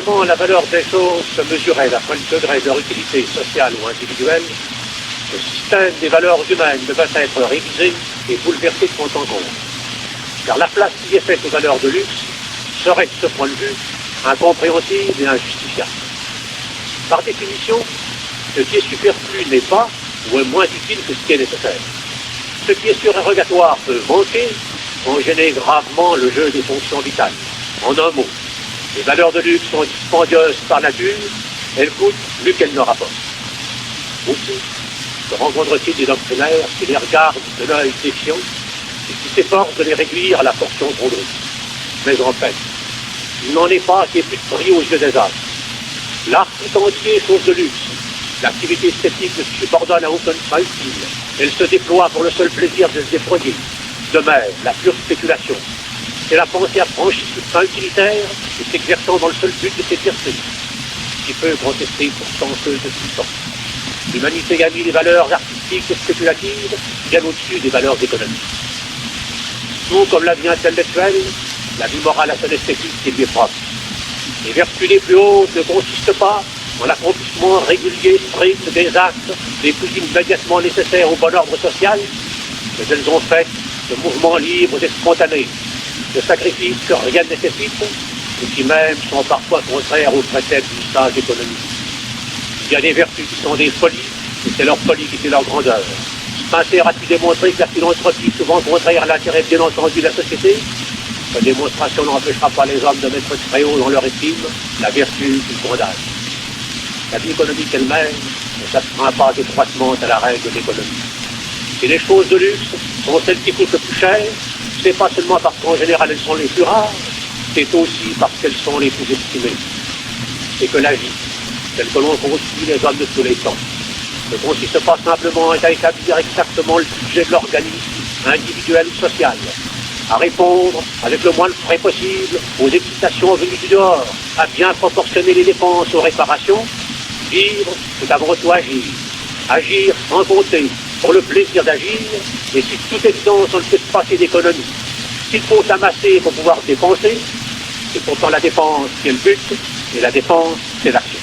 vraiment la valeur des choses se mesurait d'après le degré de leur utilité sociale ou individuelle, le système des valeurs humaines devait être révisé et bouleversé de fond en comble. Car la place qui est faite aux valeurs de luxe serait, de ce point de vue, incompréhensible et injustifiable. Par définition, ce qui est superflu n'est pas ou est moins utile que ce qui est nécessaire. Ce qui est surérogatoire peut manquer, en gêner gravement le jeu des fonctions vitales. En un mot, les valeurs de luxe sont dispendieuses par nature, elles coûtent plus qu'elles ne rapportent. Aussi, se rencontre-t-il des doctrinaires qui les regardent de l'œil défiant et qui s'efforcent de les réduire à la portion trop grosse. Mais en fait, il n'en est pas qui ait plus de prix aux yeux des âges. L'art tout entier est chose de luxe. L'activité esthétique ne se subordonne à aucune fin utile. Elle se déploie pour le seul plaisir de se déployer. De même, la pure spéculation. C'est la pensée affranchie toute fin utilitaire et s'exerçant dans le seul but de s'exercer. Qui peut contester pourtant ceux de tout temps. L'humanité a mis les valeurs artistiques et spéculatives bien au-dessus des valeurs économiques. Tout comme la vie intellectuelle, la vie morale a son esthétique qui lui est propre. Les vertus les plus hautes ne consistent pas en l'accomplissement régulier, strict des actes les plus immédiatement nécessaires au bon ordre social, mais elles ont fait de mouvements libres et spontanés, de sacrifices que rien ne nécessite, et qui même sont parfois contraires aux préceptes du sage économique. Il y a des vertus qui sont des folies, et c'est leur folie qui fait leur grandeur. Spencer a-t-il démontré que la philanthropie est souvent contraire à l'intérêt bien entendu de la société? Cette démonstration n'empêchera pas les hommes de mettre très haut dans leur estime la vertu qu'ils condamnent. La vie économique elle-même ne s'astreint pas étroitement à la règle de l'économie. Si les choses de luxe sont celles qui coûtent le plus cher, c'est pas seulement parce qu'en général elles sont les plus rares, c'est aussi parce qu'elles sont les plus estimées. C'est que la vie, telle que l'on construit les hommes de tous les temps, ne consiste pas simplement à établir exactement le budget de l'organisme individuel ou social, à répondre avec le moins de frais possible aux excitations venues du dehors, à bien proportionner les dépenses aux réparations. Vivre, c'est avant tout agir. Agir sans compter, pour le plaisir d'agir, et si toute évidence on ne fait pas passer d'économie. S'il faut amasser pour pouvoir dépenser, c'est pourtant la dépense qui est le but, et la dépense, c'est l'action.